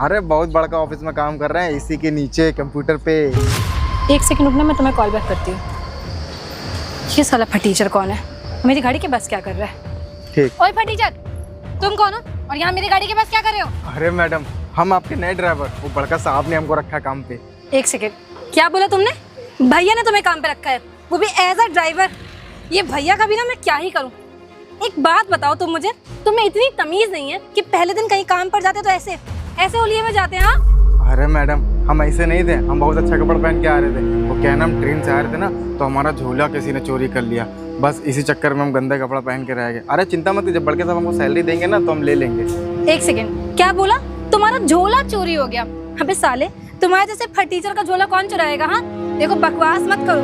अरे बहुत बड़का ऑफिस में काम कर रहे हैं, इसी के नीचे कंप्यूटर पे। एक सेकंड रुकना, मैं तुम्हें कॉल बैक करती हूँ। ये साला फटीचर कौन है? मेरी गाड़ी के बस क्या कर रहा है? ठीक। ओए फटीचर, तुम कौन हो और यहाँ मेरी गाड़ी के बस क्या कर रहे हो? अरे मैडम, हम आपके नए ड्राइवर, वो बड़का साहब ने हमको रखा है काम पे। एक सेकंड, क्या बोला तुमने? भैया ने तुम्हें काम पे रखा है, वो भी एज अ ड्राइवर? ये भैया का भी ना मैं क्या ही करूँ। एक बात बताओ तुम मुझे, तुम्हें इतनी तमीज नहीं है कि पहले दिन कहीं काम पर जाते तो ऐसे ऐसे होलिये में जाते हैं? हाँ अरे मैडम, हम ऐसे नहीं थे, हम बहुत अच्छा कपड़ा पहन के आ रहे थे। वो क्या है ना, हम ट्रेन से आ रहे थे ना, तो हमारा झोला किसी ने चोरी कर लिया। बस इसी चक्कर में हम गंदा कपड़ा पहन के रह गए। अरे चिंता मत, जब बड़के साहब हमको सैलरी देंगे ना तो हम ले लेंगे। एक सेकंड, क्या बोला? तुम्हारा झोला चोरी हो गया? अबे साले, तुम्हारे जैसे फटीचर का झोला कौन चुराएगा? हाँ देखो, बकवास मत करो।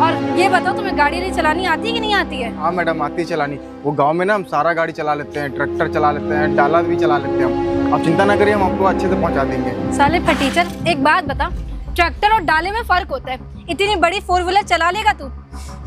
और ये बताओ, तुम्हें गाड़ी चलानी आती है कि नहीं आती है? हाँ मैडम, आती है चलानी। वो गांव में ना हम सारा गाड़ी चला लेते हैं, ट्रैक्टर चला लेते हैं, डाला भी चला लेते हैं हम। आप चिंता ना करिए, हम आपको अच्छे से पहुंचा देंगे। साले फटीचर, एक बात बता, ट्रैक्टर और डाले में फर्क होता है। इतनी बड़ी 4 व्हीलर चला लेगा तू?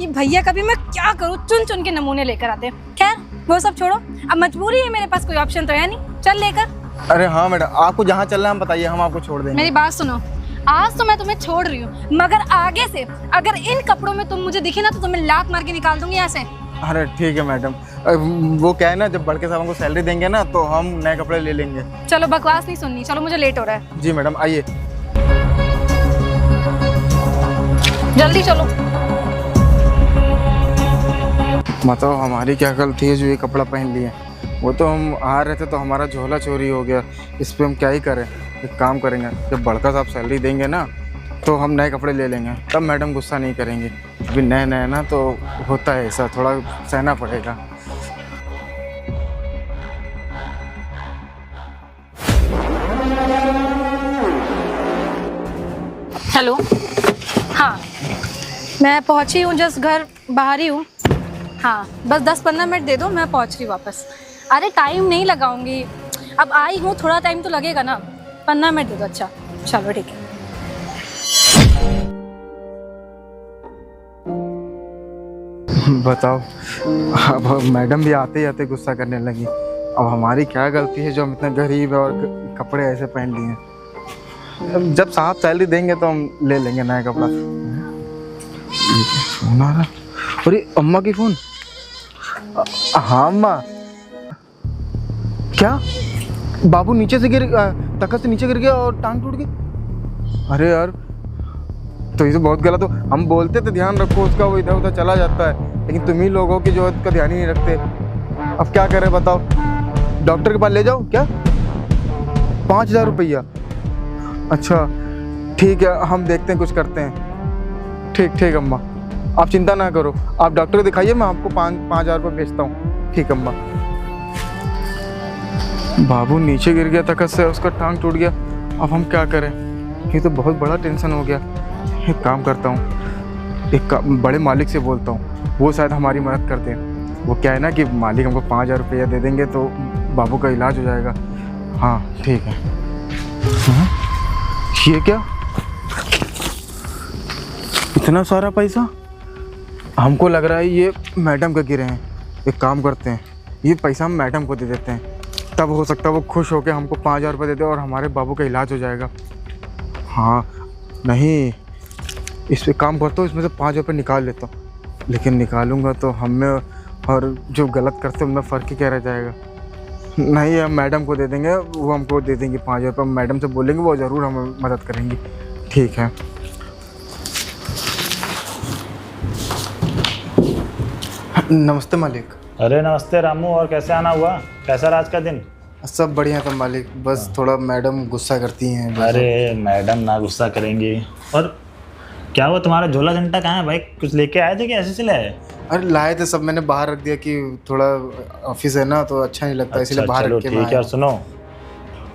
ये भैया कभी मैं क्या करूँ, चुन चुन के नमूने लेकर आते हैं। खैर वो सब छोड़ो, अब मजबूरी है, मेरे पास कोई ऑप्शन तो है नहीं, चल लेकर। अरे हाँ मैडम, आपको जहाँ चलना है हम बताइए, हम आपको छोड़ देंगे। मेरी बात सुनो, आज तो मैं तुम्हें छोड़ रही हूँ, मगर आगे से अगर इन कपड़ों में तुम मुझे दिखे ना तो तुम्हें लात मार के निकाल दूंगी यहाँ से। अरे ठीक है मैडम, वो क्या है ना, जब बड़के साहब हमको सैलरी देंगे ना तो हम नए कपड़े ले लेंगे। चलो बकवास नहीं सुननी, चलो मुझे लेट हो रहा है। जी मैडम, आइए। जल्दी चलो। बताओ हमारी क्या गलती है जो ये कपड़ा पहन लिए? वो तो हम आ रहे थे तो हमारा झोला चोरी हो गया, इस पर हम क्या ही करें। एक काम करेंगे, जब बड़का साहब सैलरी देंगे ना तो हम नए कपड़े ले लेंगे, तब मैडम गुस्सा नहीं करेंगे। अभी नए नए ना तो होता है ऐसा, थोड़ा सहना पड़ेगा। हेलो, हाँ मैं पहुँची हूँ, जस्ट घर बाहर ही हूँ। हाँ बस 10-15 मिनट दे दो, मैं पहुँच रही वापस। अरे टाइम नहीं लगाऊंगी, अब आई हूँ, थोड़ा टाइम तो लगेगा ना। 15 मिनट दे दो। अच्छा चलो ठीक है। बताओ, अब मैडम भी आते ही आते गुस्सा करने लगी। अब हमारी क्या गलती है जो हम इतने गरीब और कपड़े ऐसे पहन लिए? जब साहब सैलरी देंगे तो हम ले लेंगे नया कपड़ा। फोन आ रहा, अरे अम्मा की फोन। हाँ अम्मा। क्या बाबू नीचे से तखत से नीचे गिर गया और टांग टूट गई? अरे यार, तो ये तो बहुत गलत हो। हम बोलते थे ध्यान रखो उसका, वो इधर उधर चला जाता है, लेकिन तुम ही लोगों की जो का ध्यान ही नहीं रखते। अब क्या करें बताओ? डॉक्टर के पास ले जाओ क्या? 5000 रुपया? अच्छा ठीक है, हम देखते हैं, कुछ करते हैं। ठीक ठीक अम्मा, आप चिंता ना करो, आप डॉक्टर को दिखाइए, मैं आपको 5000 रुपये भेजता हूँ। ठीक अम्मा। बाबू नीचे गिर गया तखत से, उसका टांग टूट गया। अब हम क्या करें? ये तो बहुत बड़ा टेंशन हो गया। एक काम करता हूँ, एक बड़े मालिक से बोलता हूँ, वो शायद हमारी मदद करते हैं। वो क्या है ना कि मालिक हमको 5000 रुपया दे देंगे तो बाबू का इलाज हो जाएगा। हाँ ठीक है। ये क्या, इतना सारा पैसा? हमको लग रहा है ये मैडम के गिरे हैं। एक काम करते हैं, ये पैसा हम मैडम को दे देते हैं, तब हो सकता है वो खुश होकर हमको 5000 रुपये दे दे और हमारे बाबू का इलाज हो जाएगा। हाँ नहीं, इस पे काम करता हूँ, इसमें से 5000 रुपये निकाल लेता हूँ। लेकिन निकालूंगा तो हम में और जो गलत करते उनमें फ़र्क ही क्या रह जाएगा? नहीं, हम मैडम को दे देंगे, वो हमको दे देंगे 5000 रुपये। मैडम से बोलेंगे, वो ज़रूर हमें मदद करेंगी। ठीक है। नमस्ते मालिक। अरे नमस्ते रामू, और कैसे आना हुआ? कैसा रहा आज का दिन? सब बढ़िया था मालिक, बस थोड़ा मैडम गुस्सा करती हैं। अरे मैडम ना गुस्सा करेंगी। और क्या हुआ, तुम्हारा झोला झंटा कहाँ है भाई? कुछ लेके आए थे कि ऐसे से ले आए? अरे लाए थे सब, मैंने बाहर रख दिया कि थोड़ा ऑफिस है ना तो अच्छा नहीं लगता, इसलिए बाहर चलो रख के ठीक है। और सुनो,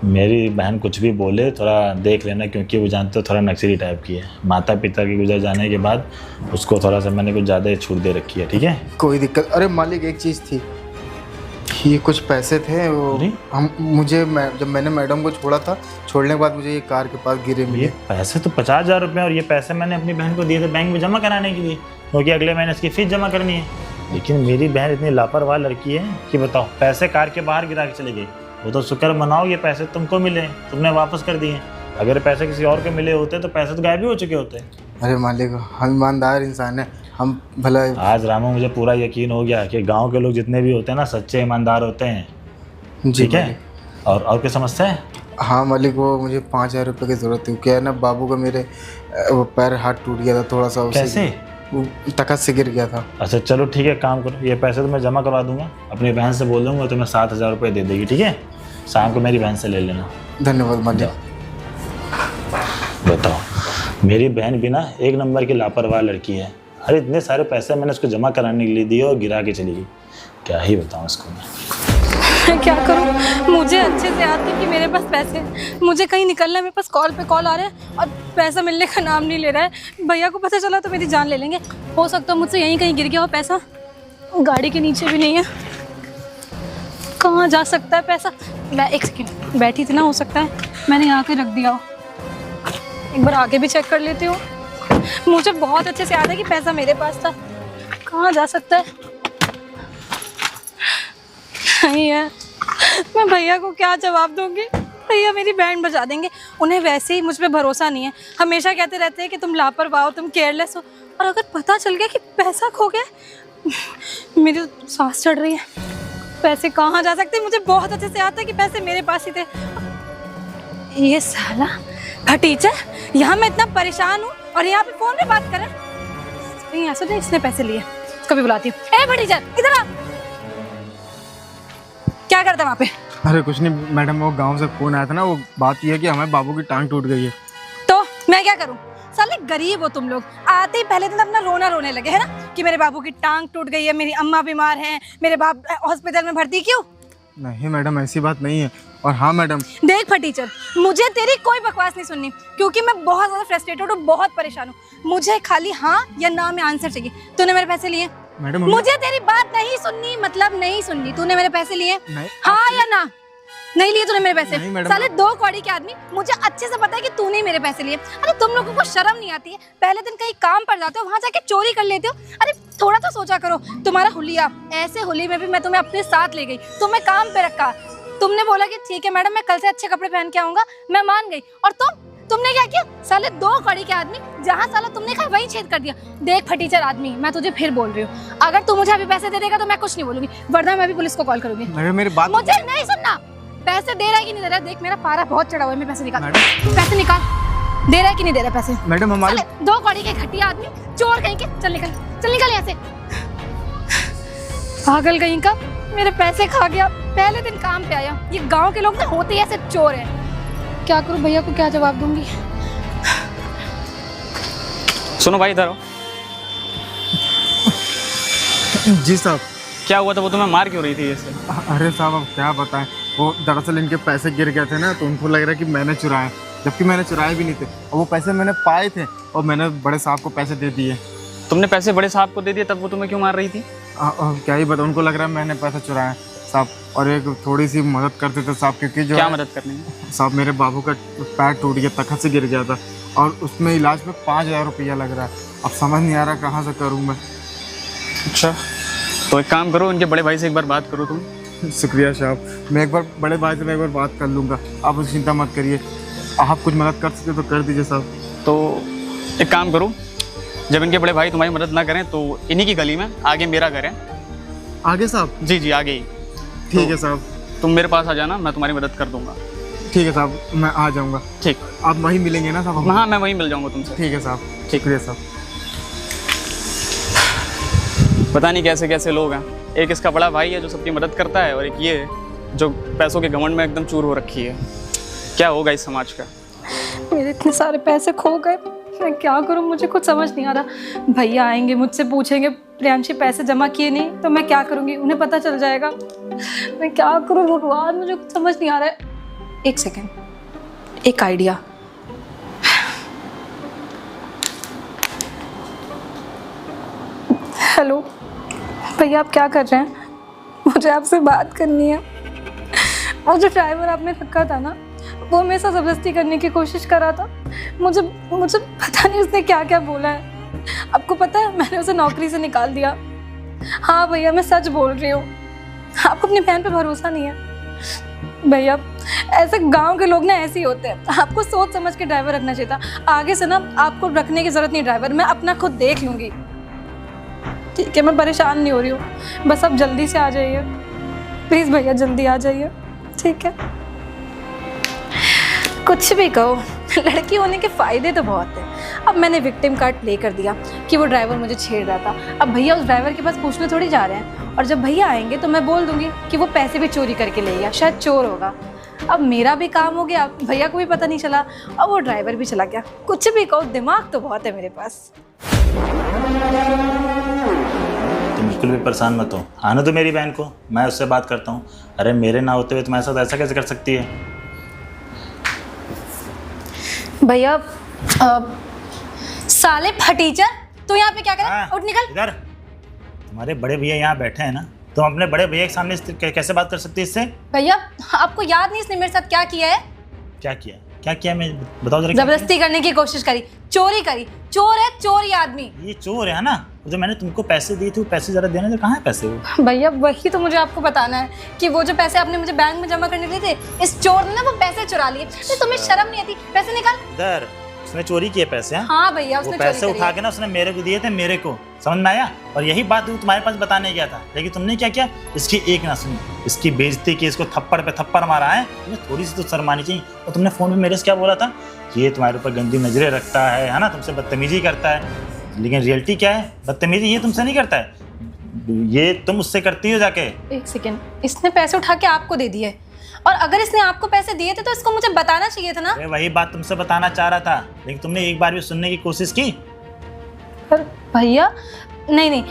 मेरी बहन कुछ भी बोले थोड़ा देख लेना, क्योंकि वो जानते हो थोड़ा नक्सली टाइप की है। माता पिता के गुजर जाने के बाद उसको थोड़ा सा मैंने कुछ ज़्यादा ही छूट दे रखी है। ठीक है, कोई दिक्कत। अरे मालिक एक चीज़ थी, ये कुछ पैसे थे वो जब मैंने मैडम को छोड़ा था, छोड़ने के बाद मुझे ये कार के पास गिरे मिले। ये पैसे तो 50,000 रुपये, और ये पैसे मैंने अपनी बहन को दिए थे बैंक में जमा कराने के लिए, क्योंकि अगले महीने इसकी फीस जमा करनी है। लेकिन मेरी बहन इतनी लापरवाह लड़की है कि बताओ, पैसे कार के बाहर गिरा के चली गई। वो तो शुक्र मनाओ ये पैसे तुमको मिले, तुमने वापस कर दिए। अगर पैसे किसी और को मिले होते तो पैसे तो गायब ही हो चुके होते। अरे मालिक, हम ईमानदार इंसान हैं, हम भला। आज रामू मुझे पूरा यकीन हो गया कि गांव के लोग जितने भी होते हैं ना सच्चे ईमानदार होते हैं। जी ठीक है। और क्या समस्या है? हाँ मालिक, वो मुझे 5,000 रुपये की ज़रूरत थी। क्या है ना, बाबू का मेरे वो पैर हाथ टूट गया था थोड़ा सा। कैसे? वो तखत से गिर गया था। अच्छा चलो ठीक है, काम करो, ये पैसे तो मैं जमा करवा दूंगा, अपनी बहन से बोल दूंगा तो मैं 7,000 रुपये दे देगी। ठीक है, शाम को मेरी बहन से ले लेना। धन्यवाद मालिक। बताओ, मेरी बहन भी ना एक नंबर की लापरवाह लड़की है। अरे इतने सारे पैसे मैंने उसको जमा कराने के लिए दिए और गिरा के चली गई। क्या ही बताऊँ उसको मैं क्या करूं? मुझे अच्छे से याद है कि मेरे पास पैसे हैं। मुझे कहीं निकलना है, मेरे पास कॉल पे कॉल आ रहे हैं और पैसा मिलने का नाम नहीं ले रहा है। भैया को पता चला तो मेरी जान ले लेंगे। हो सकता है मुझसे यहीं कहीं गिर गया हो पैसा, गाड़ी के नीचे भी नहीं है। कहाँ जा सकता है पैसा? मैं एक सेकेंड बैठी थी ना, हो सकता है मैंने यहाँ के रख दिया हो। एक बार आगे भी चेक कर लेती हूँ। मुझे बहुत अच्छे से याद है कि पैसा मेरे पास था। कहाँ जा सकता है? नहीं है। मैं भैया को क्या जवाब दूंगी? भैया मेरी बैंड बजा देंगे। उन्हें वैसे ही मुझ पे भरोसा नहीं है। हमेशा कहते रहते हैं कि तुम लापरवाह हो, तुम केयरलेस हो। और अगर पता चल गया कि पैसा खो गया, मेरी तो सांस चढ़ रही है। पैसे कहाँ जा सकते? मुझे बहुत अच्छे से याद था कि पैसे मेरे पास ही थे। ये साला भतीजा, यहाँ मैं इतना परेशान हूँ और यहाँ पे फोन पे बात करें। कहीं ऐसा नहीं इसने पैसे लिए। कभी बुलाती हूँ। ए भतीजा इधर आ। क्या करता है वहाँ पे? अरे कुछ नहीं मैडम, वो गांव से फोन आया था ना। वो बात ये है कि हमारे बाबू की टांग टूट गई है। तो मैं क्या करूँ? साले गरीब हो तुम लोग। आते ही पहले दिन अपना रोना रोने लगे है ना कि मेरे बाबू की टांग टूट गई है, मेरी अम्मा बीमार है, मेरे बाप हॉस्पिटल में भर्ती। क्यों? नहीं मैडम, ऐसी बात नहीं है। और हाँ मैडम, देख फटीचर, मुझे तेरी कोई बकवास नहीं सुननी, क्योंकि मैं बहुत ज़्यादा फ्रस्ट्रेटेड हूँ, बहुत परेशान हूँ। मुझे खाली हाँ या ना में आंसर चाहिए। तूने मेरे पैसे लिए? मैडम मुझे तेरी बात नहीं सुननी, मतलब नहीं सुननी। तूने मेरे पैसे लिए? नहीं। हाँ या ना? नहीं लिए तूने मेरे पैसे? नहीं मैडम। साले दो कौड़ी के आदमी, मुझे अच्छे से पता है कि तूने ही मेरे पैसे लिए। अरे तुम लोगों को शर्म नहीं आती है? पहले दिन कहीं काम पर जाते हो, वहां जाके चोरी कर लेते हो। अरे थोड़ा तो सोचा करो। तुम्हारा हुलिया, ऐसे होली में भी मैं तुम्हें अपने साथ ले गई, तुम्हें काम पे रखा। तुमने बोला कि ठीक है मैडम, मैं कल से अच्छे कपड़े पहन के आऊंगा, मैं मान गई। और तुमने क्या किया? साले दो कौड़ी के आदमी, जहाँ साला तुमने कहा वही छेद कर दिया। देख फटीचर आदमी, मैं तुझे फिर बोल रही हूँ, अगर तू मुझे अभी पैसे दे देगा तो मैं कुछ नहीं बोलूंगी, वरना मैं भी पुलिस को कॉल करूंगी। मैडम मेरी बात मुझे नहीं सुनना। पैसे दे रहा है कि नहीं दे रहा है? देख मेरा पारा बहुत चढ़ा हुआ है, मैं पैसे निकाल। पैसे निकाल। दे रहा है कि नहीं दे रहा पैसे? मैडम हमारे दो कौड़ी के घटिया आदमी, चोर कहीं के। चल निकल, चल निकल यहाँ से। पागल कहीं का, मेरे पैसे खा गया। पहले दिन काम पे आया। ये गांव के लोग ना होते ही ऐसे चोर हैं। क्या करूं? भैया को क्या जवाब दूंगी? सुनो भाई, इधर आओ। जी साहब। क्या हुआ था? वो तुम्हें मार क्यों रही थी ऐसे? अरे साहब अब क्या बताएं, वो दरअसल इनके पैसे गिर गए थे ना, तो उनको लग रहा है कि मैंने चुराए, जबकि मैंने चुराए भी नहीं थे। और वो पैसे मैंने पाए थे और मैंने बड़े साहब को पैसे दे दिए। तुमने पैसे बड़े साहब को दे दिए, तब वो तुम्हें क्यों मार रही थी? क्या ही बताऊं, उनको लग रहा है मैंने पैसे चुराए साहब। और एक थोड़ी सी मदद करते थे साहब, क्योंकि जो क्या है मदद करनी है? साहब मेरे बाबू का पैर टूट गया, तखत से गिर गया था और उसमें इलाज में 5,000 रुपया लग रहा है। अब समझ नहीं आ रहा कहाँ से करूँ मैं। अच्छा, तो एक काम करो, उनके बड़े भाई से एक बार बात करो तुम। शुक्रिया साहब, मैं एक बार बड़े भाई से मैं एक बार बात कर लूँगा, आप उसकी चिंता मत करिए। आप कुछ मदद कर सकते तो कर दीजिए साहब। तो एक काम करो, जब इनके बड़े भाई तुम्हारी मदद ना करें तो इन्हीं की गली में आगे मेरा घर है। आगे साहब? जी जी आगे ही। ठीक है साहब। तुम मेरे पास आ जाना, मैं तुम्हारी मदद कर दूंगा। ठीक है साहब, मैं आ जाऊँगा। ठीक। आप वहीं मिलेंगे ना साहब? हाँ, मैं वहीं मिल जाऊँगा तुमसे। ठीक है साहब, शुक्रिया साहब। पता नहीं कैसे कैसे लोग हैं। एक इसका बड़ा भाई है जो सबकी मदद करता है, और एक ये है जो पैसों के घमंड में एकदम चूर हो रखी है। क्या होगा इस समाज का? मेरे इतने सारे पैसे खो गए, मैं क्या करूं? मुझे कुछ समझ नहीं आ रहा। भैया आएंगे, मुझसे पूछेंगे प्रियांशी पैसे जमा किए नहीं, तो मैं क्या करूंगी? उन्हें पता चल जाएगा। मैं क्या करूं भगवान, मुझे कुछ समझ नहीं आ रहा है। एक सेकेंड, एक आइडिया। हेलो भैया, आप क्या कर रहे हैं? मुझे आपसे बात करनी है। वो जो ड्राइवर आपने रखा था ना, वो मेरे साथ ज़बरदस्ती करने की कोशिश कर रहा था। मुझे पता नहीं उसने क्या क्या बोला है। आपको पता है, मैंने उसे नौकरी से निकाल दिया। हाँ भैया, मैं सच बोल रही हूँ। आपको अपनी बहन पे भरोसा नहीं है? भैया ऐसे गांव के लोग ना ऐसे ही होते हैं, आपको सोच समझ के ड्राइवर रखना चाहिए था। आगे से ना आपको रखने की जरूरत नहीं ड्राइवर, मैं अपना खुद देख लूँगी। ठीक है, मैं परेशान नहीं हो रही हूँ, बस आप जल्दी से आ जाइए प्लीज़ भैया, जल्दी आ जाइए। ठीक है, कुछ भी कहो, लड़की होने के फ़ायदे तो बहुत हैं। अब मैंने विक्टिम कार्ड प्ले कर दिया कि वो ड्राइवर मुझे छेड़ रहा था। अब भैया उस ड्राइवर के पास पूछने थोड़ी जा रहे हैं, और जब भैया आएंगे तो मैं बोल दूंगी कि वो पैसे भी चोरी करके ले गया, शायद चोर होगा। अब मेरा भी काम हो गया, भैया को भी पता नहीं चला, और वो ड्राइवर भी चला गया। कुछ भी कहो, दिमाग तो बहुत है मेरे पास। तुम बिल्कुल भी परेशान मत हो, आने दो मेरी बहन को, मैं उससे बात करता हूँ। अरे मेरे ना होते हुए तुम्हारे साथ ऐसा कैसे कर सकती है? भैया साले फटीचर, तू यहाँ पे क्या कर रहा है? हाँ, उठ निकल। इधर। तुम्हारे बड़े भैया यहाँ बैठे हैं ना, तुम अपने बड़े भैया के सामने कैसे बात कर सकती है इससे? भैया आपको याद नहीं इसने मेरे साथ क्या किया है? क्या किया? क्या किया मैं बताओ जरा। जबरदस्ती करने की कोशिश करी, चोरी करी। चोर है, चोरी आदमी। ये चोर है ना? जो मैंने तुमको पैसे दिए थे वो पैसे जरा देना, जो कहाँ है पैसे वो? भैया वही तो मुझे आपको बताना है कि वो जो पैसे आपने मुझे बैंक में जमा करने दिए थे, इस चोर ने ना वो पैसे चुरा लिए। तो तुम्हें शर्म नहीं आती? पैसे निकाल। इधर उसने चोरी किए पैसे? हाँ भैया, वो उसने पैसे चोरी उठा के ना उसने मेरे को दिए थे, मेरे को समझ में आया। और यही बात तुम्हारे पास बताने गया था, लेकिन तुमने क्या किया? इसकी एक ना सुनी, इसकी बेइज्जती की, इसको थप्पड़ पे थप्पड़ मारा है। तुम्हें थोड़ी सी तो शर्म आनी चाहिए। और तुमने फोन पे मेरे से क्या बोला था? ये तुम्हारे ऊपर गंदी नजरें रखता है ना, तुमसे बदतमीजी करता है। लेकिन रियलिटी क्या है? बदतमीजी ये तुमसे नहीं करता है, ये तुम उससे करती हो जाके। एक सेकेंड, इसने पैसे उठा के आपको दे दिए, और अगर इसने आपको पैसे दिए थे तो इसको मुझे बताना चाहिए था ना। अरे वही बात तुमसे बताना चाह रहा था, लेकिन तुमने एक बार भी सुनने की कोशिश की? पर भैया नहीं,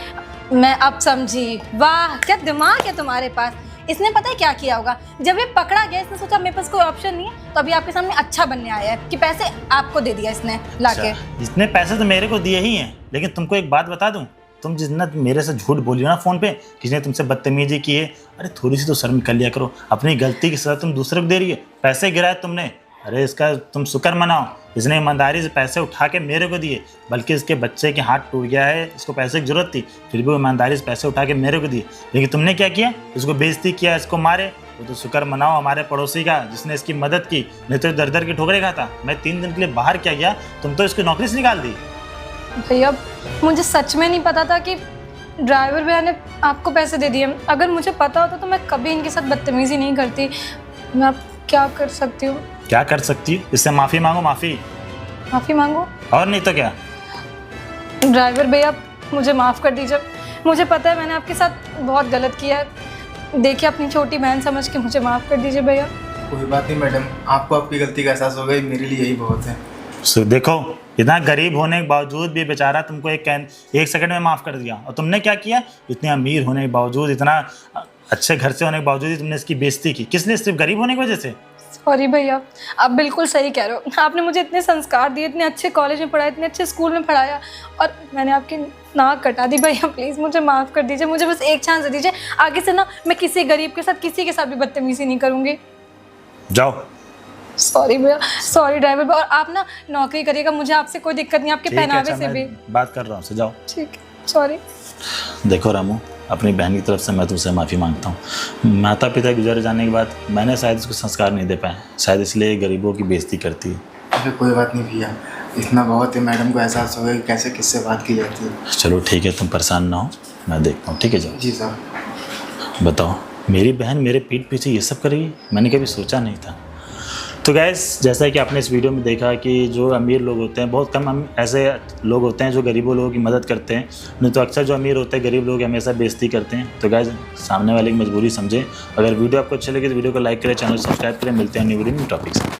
मैं अब समझी। वाह क्या दिमाग है तुम्हारे पास। इसने पता है क्या किया होगा? जब ये पकड़ा गया, इसने सोचा मेरे पास कोई ऑप्शन नहीं है, तो अभी आपके सामने अच्छा बनने आया है कि पैसे आपको दे दिया इसने लाके। इसने पैसे तो मेरे को दिए ही हैं, लेकिन तुमको एक बात बता दूं, तुम जितना मेरे से झूठ बोली हो ना फोन पे, किसी ने तुमसे बदतमीजी की है, अरे थोड़ी सी तो शर्म कर लिया करो। अपनी गलती की सजा तुम दूसरे को दे रही है। पैसे गिराए तुमने, अरे इसका तुम शुक्र मनाओ। इसने ईमानदारी से पैसे उठा के मेरे को दिए, बल्कि इसके बच्चे के हाथ टूट गया है, इसको पैसे की जरूरत थी, फिर भी वो ईमानदारी से पैसे उठा के मेरे को दिए। लेकिन तुमने क्या किया? इसको बेइज्जती किया, इसको मारे। वो तो शुक्र मनाओ हमारे पड़ोसी का, जिसने इसकी मदद की, नहीं तो दर दर की ठोकरें खाता। मैं 3 दिन के लिए बाहर क्या गया, तुम तो इसकी नौकरी से निकाल दी। भैया मुझे सच में नहीं पता था कि ड्राइवर भैया ने आपको पैसे दे दिए। अगर मुझे पता होता तो मैं कभी इनके साथ बदतमीजी नहीं करती। मैं अब क्या कर सकती हूँ? क्या कर सकती? इससे माफ़ी मांगो, माफ़ी मांगो। और नहीं तो क्या। ड्राइवर भैया मुझे माफ़ कर दीजिए, मुझे पता है मैंने आपके साथ बहुत गलत किया है। देखिए अपनी छोटी बहन समझ के मुझे माफ़ कर दीजिए भैया। कोई बात नहीं मैडम, आपको आपकी गलती का एहसास हो गई, मेरे लिए यही बहुत है। देखो इतना गरीब होने के बावजूद भी बेचारा तुमको एक सेकंड में माफ़ कर दिया। और तुमने क्या किया? इतने अमीर होने के बावजूद, इतना अच्छे घर से होने के बावजूद तुमने इसकी बेइज्जती की। किस लिए? सिर्फ गरीब होने की वजह से? सॉरी भैया, आप बिल्कुल सही कह रहे हो। आपने मुझे इतने संस्कार दिए, इतने अच्छे कॉलेज में पढ़ाया, इतने अच्छे स्कूल में पढ़ाया, और मैंने आपकी नाक कटा दी। भैया प्लीज़ मुझे माफ़ कर दीजिए, मुझे बस एक चांस दे दीजिए। आगे से ना मैं किसी गरीब के साथ, किसी के साथ भी बदतमीजी नहीं करूँगी। जाओ। सॉरी भैया, सॉरी ड्राइवर भैया। और आप ना नौकरी करिएगा, मुझे आपसे कोई दिक्कत नहीं, आपके ठीक है, पहनावे अच्छा, से भी। मैं बात कर रहा हूँ, जाओ। ठीक है, सॉरी। देखो रामू, अपनी बहन की तरफ से मैं तुमसे माफ़ी मांगता हूँ। माता पिता गुजर जाने के बाद मैंने शायद इसको संस्कार नहीं दे पाए, शायद इसलिए गरीबों की बेइज्जती करती है। अरे कोई बात नहीं भैया, इतना बहुत है। मैडम को एहसास हो गया कि कैसे किससे बात की जाती है। चलो ठीक है, तुम परेशान ना हो, मैं देखता हूँ। ठीक है जाओ। जी सर। बताओ, मेरी बहन मेरे पीठ पीछे ये सब करेगी? मैंने कभी सोचा नहीं था। तो गैस, जैसा कि आपने इस वीडियो में देखा कि जो अमीर लोग होते हैं, बहुत कम ऐसे लोग होते हैं जो गरीबों लोगों की मदद करते हैं, नहीं तो अक्सर जो अमीर होते हैं गरीब लोग हमेशा बेइज्जती करते हैं। तो गैस, सामने वाले की मजबूरी समझें। अगर वीडियो आपको अच्छी लगी तो वीडियो को लाइक करें, चैनल सब्सक्राइब करें। मिलते हैं न्यू वीडियो में टॉपिक से।